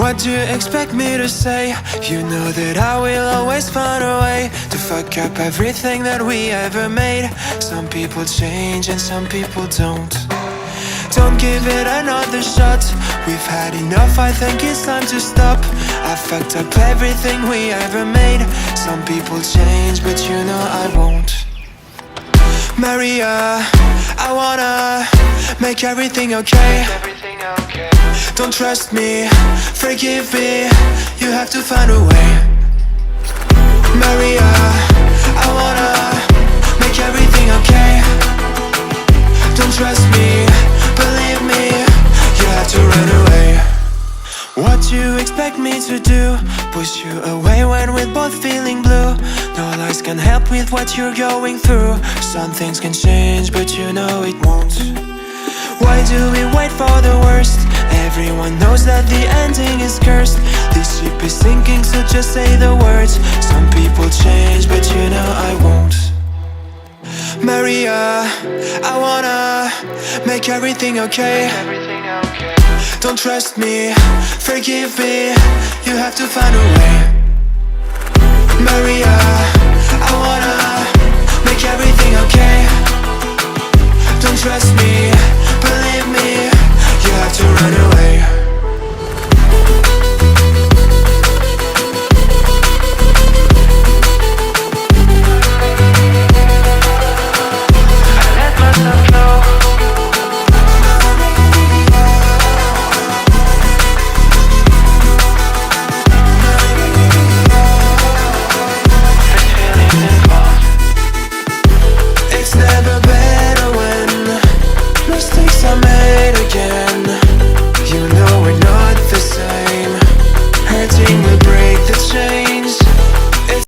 What do you expect me to say? You know that I will always find a way to fuck up everything that we ever made. Some people change and some people don't. Don't give it another shot. We've had enough, I think it's time to stop. I fucked up everything we ever made. Some people change, but you know I won't. Maria, I wanna make everything okay. Don't trust me, forgive me, you have to find a way. Maria, I wanna make everything okay. Don't trust me, believe me, you have to run away. What do you expect me to do? Push you away when we're both feeling blue. No lies can help with what you're going through. Some things can change, but you know it won't. Why do we wait for the worst? Everyone knows that the ending is cursed. This ship is sinking, so just say the words. Some people change, but you know I won't. Maria, I wanna make everything okay. Don't trust me, forgive me, you have to find a way. Maria, I wanna make everything okay. Don't trust me, believe me, you have to run away. I let myself go. It's never better when mistakes are made.